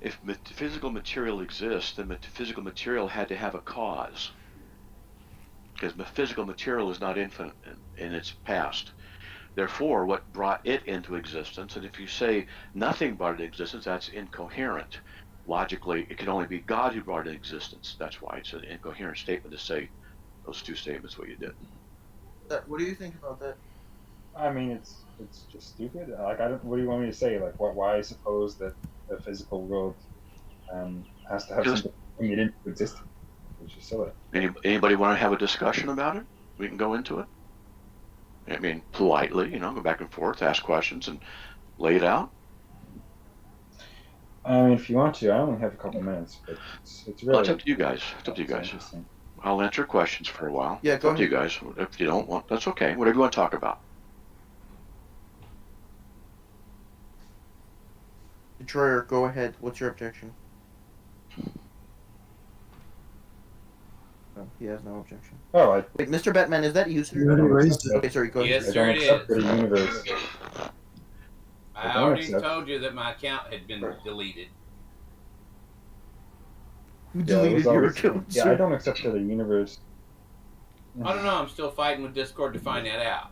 if physical material exists, then physical material had to have a cause, because physical material is not infinite in its past. Therefore, what brought it into existence, and if you say nothing brought it into existence, that's incoherent. Logically, it can only be God who brought it into existence. That's why it's an incoherent statement to say those two statements what you did. What do you think about that? I mean, it's just stupid. Like, I don't. What do you want me to say? Like, what? Why suppose that the physical world has to have Just something to bring it into existence? Which is silly. anybody want to have a discussion about it? We can go into it. I mean, politely, go back and forth, ask questions, and lay it out. I mean, if you want to, I only have a couple minutes, but it's Well, really it's up to you guys. It's up to you guys. interesting. I'll answer questions for a while. Yeah, It's go up to you ahead. guys. If you don't want, that's okay. Whatever you want to talk about. Detroyer, go ahead. What's your objection? No, he has no objection. Oh, I Wait, Mr. Batman, is that you, sir? You already don't raised accept it. Okay, sorry, go ahead. Yes, I sir, don't it accept is. the universe. I don't already accept. told you that my account had been deleted. Who Yeah, it deleted was your always, account, yeah, sir? I don't accept that the universe. I don't know. I'm still fighting with Discord to find that out.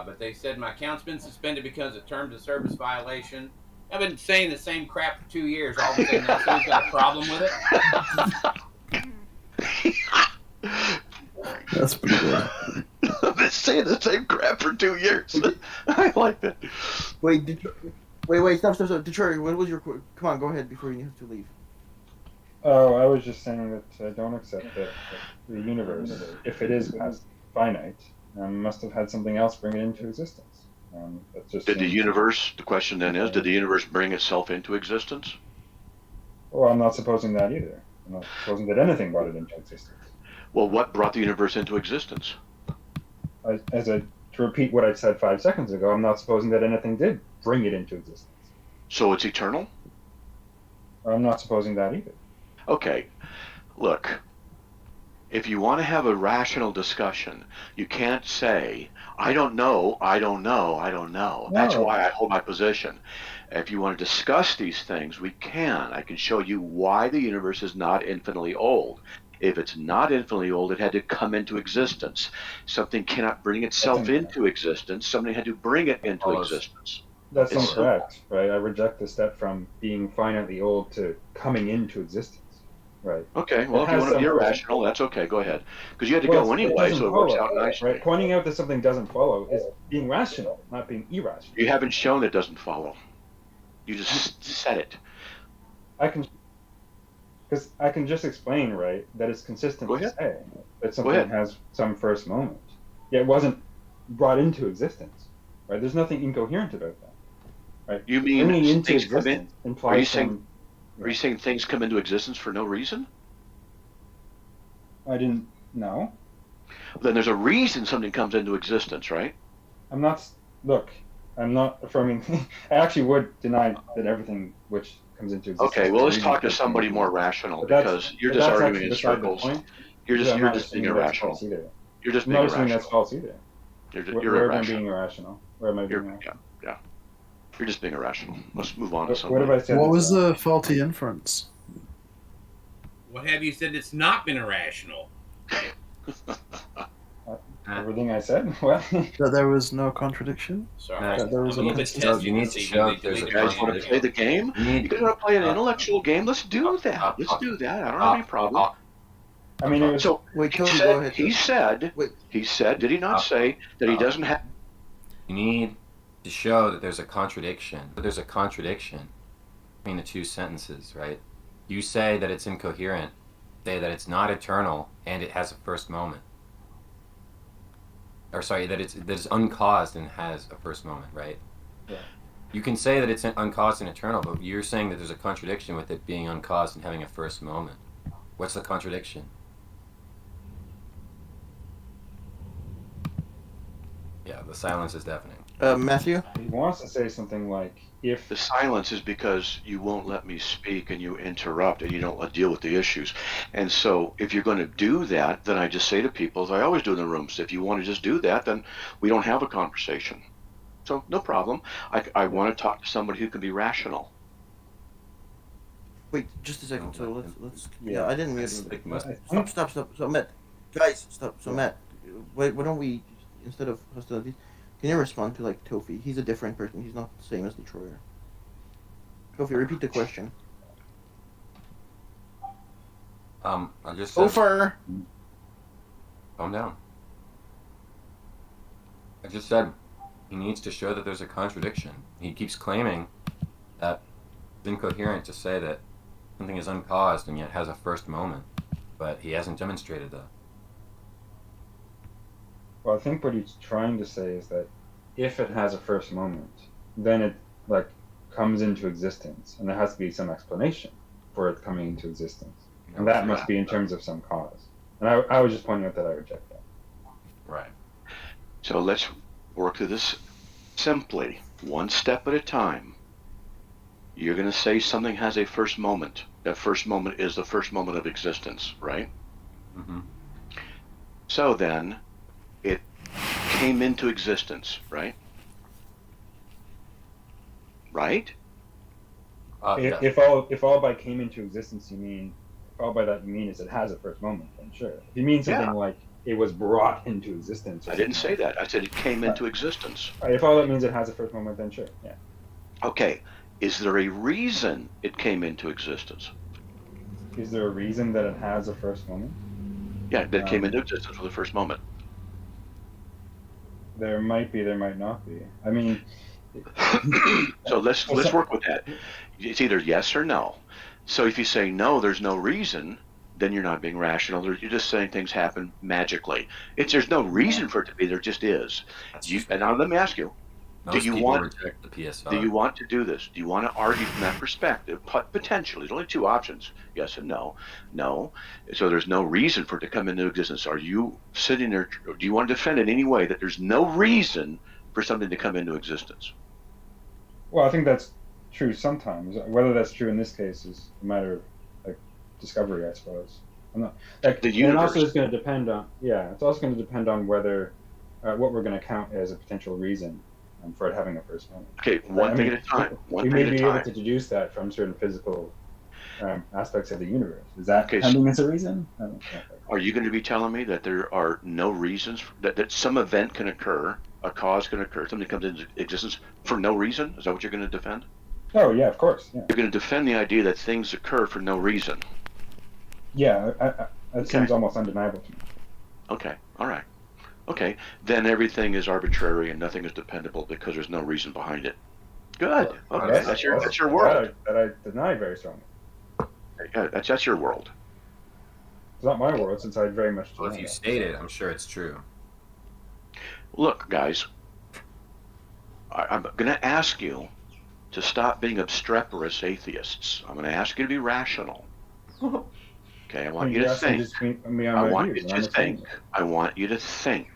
But they said my account's been suspended because of terms of service violation. I've been saying the same crap for 2 years. All of a sudden, now someone's got a problem with it. That's pretty good. I've been saying the same crap for 2 years. I like that. Wait, stop. Detroyer, what was your... Come on, go ahead before you have to leave. Oh, I was just saying that I don't accept that the universe, if it is finite, must have had something else bring it into existence. That just Did the seems- universe, the question then is, did the universe bring itself into existence? Well, I'm not supposing that either. I'm not supposing that anything brought it into existence. Well, what brought the universe into existence? To repeat what I said 5 seconds ago, I'm not supposing that anything did bring it into existence. So it's eternal? I'm not supposing that either. Okay, look, if you want to have a rational discussion, you can't say, I don't know, I don't know, I don't know. That's No. why I hold my position. If you want to discuss these things, we can. I can show you why the universe is not infinitely old. If it's not infinitely old, it had to come into existence. Something cannot bring itself into existence. Something had to bring it into existence. That's It's incorrect, right? I reject the step from being finitely old to coming into existence, right? Okay, well, It if you has want to be some- irrational, that's okay. Go ahead. Because you had to Well, go it anyway, doesn't so it works follow, out nicely. right? Pointing out that something doesn't follow is being rational, not being irrational. You haven't shown it doesn't follow. You just said it. Because I can just explain, right, that it's consistent Go to ahead. say that something ahead. has some first moment. Yeah, it wasn't brought into existence, right? There's nothing incoherent about that, right? You mean Bringing into things come in? existence implies some. Are you saying things come into existence for no reason? I didn't know. Then there's a reason something comes into existence, right? I'm not. Look, I'm not affirming. I actually would deny that everything which comes into existence. Okay, well, let's is talk to reason. somebody more rational, But that's- because you're but just that's arguing actually in beside the circles. point. You're I'm just not being assuming that's irrational. false either. You're just I'm being not assuming that's irrational. false either. You're Where am I irrational. being irrational? Where am I being irrational? Yeah. You're just being irrational. Let's move on to What somebody. have I said? What that's was wrong? the faulty inference? What have you said that's not been irrational? Everything I said? What? That there was no contradiction? Sorry. That there was I'm a a little bit consistent- testy You need this to evening. show They if there's a deleted You guys my want to play the game? You You need, guys want to play an intellectual game? Let's do that. Let's do that. I don't have any problem. I mean, it was. So Wait, he Cody, go said, ahead. Wait. he said, did he not say that he doesn't have? you need to show that there's a contradiction. But there's a contradiction between the two sentences, right? You say that it's incoherent, say that it's not eternal, and it has a first moment. Or sorry, that it's uncaused and has a first moment, right? Yeah. You can say that it's uncaused and eternal, but you're saying that there's a contradiction with it being uncaused and having a first moment. What's the contradiction? Yeah, the silence is deafening. Matthew? He wants to say something like, if. The silence is because you won't let me speak and you interrupt and you don't let deal with the issues. And so if you're going to do that, then I just say to people, as I always do in the rooms, if you want to just do that, then we don't have a conversation. So no problem. I want to talk to somebody who can be rational. Wait, just a second. So let's. Yeah, Yeah. I didn't I mute him. think most- Stop. So Matt, guys, stop. So Yeah. Matt, why don't we instead of hostilities, can you respond to like Tofi? He's a different person. He's not the same as Detroyer. Tofi, repeat the question. I just said, Over. calm down. I just said he needs to show that there's a contradiction. He keeps claiming that it's incoherent to say that something is uncaused and yet has a first moment, but he hasn't demonstrated that. Well, I think what he's trying to say is that if it has a first moment, then it like comes into existence, and there has to be some explanation for it coming into existence, and that must be in terms of some cause. And I was just pointing out that I reject that. Right. So let's work through this simply, one step at a time. You're going to say something has a first moment. That first moment is the first moment of existence, right? Mm-hmm. So then, it came into existence, right? Right? Yeah. If all by came into existence you mean, if all by that you mean is it has a first moment, then sure. If you mean something like it was brought into existence, I didn't say that. I said it came into existence. If all that means it has a first moment, then sure. Yeah. Okay. Is there a reason it came into existence? Is there a reason that it has a first moment? Yeah, that it came into existence for the first moment. There might be, there might not be. I mean, So let's work with that. It's either yes or no. So if you say no, there's no reason, then you're not being rational. You're just saying things happen magically. There's no reason for it to be. There just is. And now let me ask you: Most you people want- reject the PSR. do you want to do this? Do you want to argue from that perspective? Potentially, there's only two options: yes and no. No. So there's no reason for it to come into existence. Are you sitting there? Or do you want to defend in any way that there's no reason for something to come into existence? well, I think that's true sometimes. Whether that's true in this case is a matter of like discovery, I suppose. I'm not like The and also universe. it's going to depend on it's also going to depend on whether what we're going to count as a potential reason for it having a first moment. Okay, one thing at a time. We may be able to deduce that from certain physical aspects of the universe. Is that Okay, counting as a reason? I don't know. Are you going to be telling me that there are no reasons that some event can occur, a cause can occur, something comes into existence for no reason? Is that what you're going to defend? Oh yeah, of course. Yeah, You're going to defend the idea that things occur for no reason. yeah. That seems almost undeniable to me. Okay, all right. Okay, then everything is arbitrary and nothing is dependable because there's no reason behind it. Good. Okay, that's your world. That I deny very strongly. Yeah, that's your world. It's not my world, since I very much Well, if deny you that. state it, I'm sure it's true. Look, guys, I'm going to ask you to stop being obstreperous atheists. I'm going to ask you to be rational. Okay, I want you to think. I want you to think. I want you to think.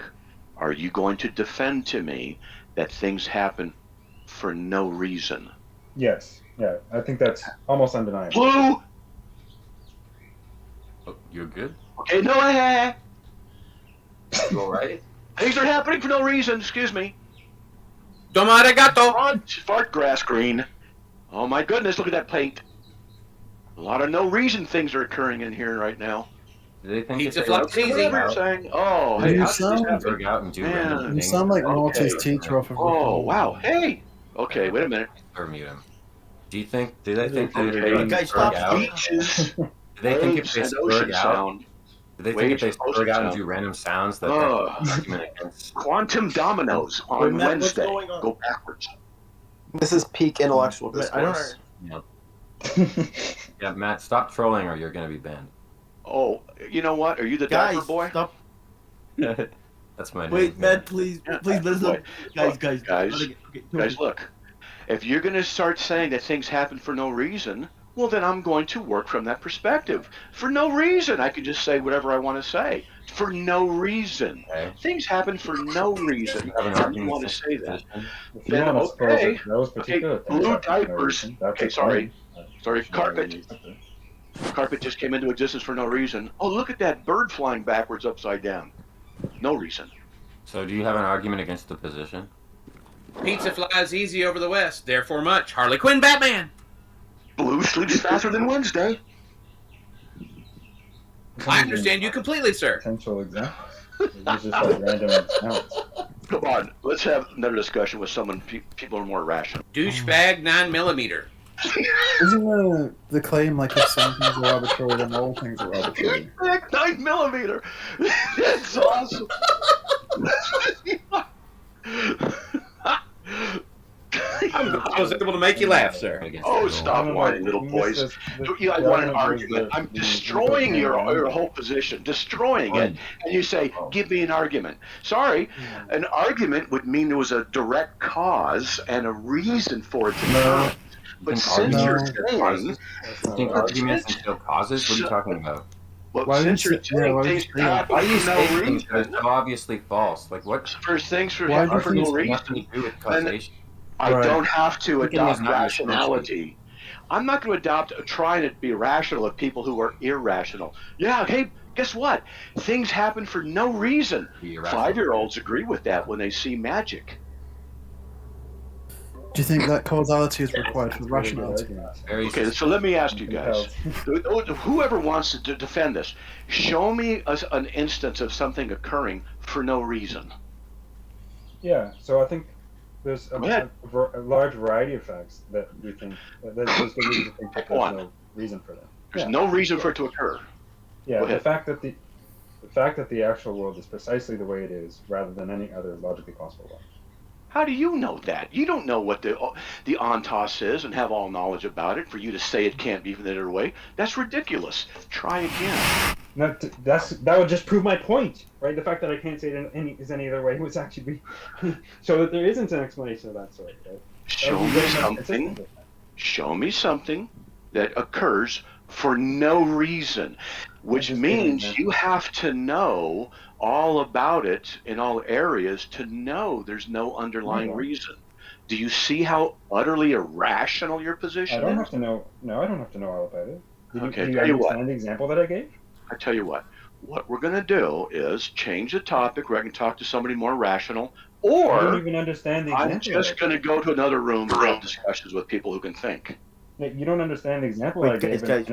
Are you going to defend to me that things happen for no reason? Yes, yeah, I think that's almost undeniable. Blue. Oh, you're good? Okay, no, You all right? things are happening for no reason. Excuse me. Domo arigato. Fart grass green. Oh my goodness! Look at that paint. A lot of no reason things are occurring in here right now. Do they think Pizza if they flux look easy. Whatever you're saying. Oh, You hey, how did this sound- happen? Berg out and do Man. random You things? sound like Okay. Morty's teacher off of Oh wow! Hey. Okay, wait a minute. Or mute him. Do they think that Okay. if they Guys, spurg stop. out, Beaches, do they think if waves, they and spurg ocean out, sound. do they think if they Waves, ocean spurg out and sound. do random sounds that Oh. that's an argument against? Quantum dominoes on Matt, what's Wednesday. going on? Go backwards. This is peak intellectual But I don't. discourse. Yeah, Matt, stop trolling or you're going to be banned. Oh, you know what? Are you the diaper Guys, boy? stop. That's my name. Wait, Matt, please, Yeah, please listen. boy. Guys. Guys, Okay, Guys, look. If you're going to start saying that things happen for no reason, well, then I'm going to work from that perspective. For no reason, I can just say whatever I want to say. For no reason. Okay. Things happen for no reason. You have an If you argument want to against say the that. position? If you Then, want to suppose okay. that those particular things blue happen for no diapers. reason, that's Okay, a sorry. claim. Sorry, carpet. Carpet just came into existence for no reason. Oh, look at that bird flying backwards upside down. No reason. So do you have an argument against the position? Pizza flies easy over the west, therefore much. Harley Quinn, Batman. Blue sleeps faster than Wednesday. I understand you completely, sir. Potential examples. It's just like random accounts. Come on, let's have another discussion with someone. People are more rational. Douchebag 9mm. Isn't the claim like if some things are arbitrary, then all things are arbitrary? 9mm. That's awesome. I was able to make you laugh, sir. Oh, stop whining, little boys. You want an argument. I'm destroying your whole position, destroying it. And you say, give me an argument. Sorry, an argument would mean there was a direct cause and a reason for it to come. But since you're saying... You think arguments and still causes? What are you talking about? Well, since you're saying things happen Why do you for no say things that are reason... so obviously false? Like what? First things for Why do happen for no Arguments have nothing reason. to do with causation. I Right. don't have to Thinking adopt is not rationality. I'm not going to try to be rational of people who are irrational. Yeah, hey, guess what? Things happen for no reason. Be irrational. 5-year-olds agree with that when they see magic. Do you think that causality is required for rationality? Very Okay, so let me ask you guys. Whoever wants to defend this, show me an instance of something occurring for no reason. Yeah, so I think there's Go ahead. a large variety of facts that we think that there's good reason to think that Go on. there's no reason for them. There's Yeah. no reason for it to occur. Yeah, Go the ahead. fact that the actual world is precisely the way it is, rather than any other logically possible one. How do you know that? You don't know what the ontos is and have all knowledge about it for you to say it can't be any other way. That's ridiculous. Try again. That would just prove my point, right? The fact that I can't say it is any other way was actually so that there isn't an explanation of that sort, right? Show me something that occurs for no reason, which means you have to know all about it in all areas to know there's no underlying reason. Do you see how utterly irrational your position I don't is? have to know. No, I don't have to know all about it. Okay, do you tell you what. understand the example that I gave? I tell you what we're going to do is change the topic where I can talk to somebody more rational, I don't or even understand the example. I'm just going to go to another room and have discussions with people who can think. You don't understand the example Wait, I gave. guys,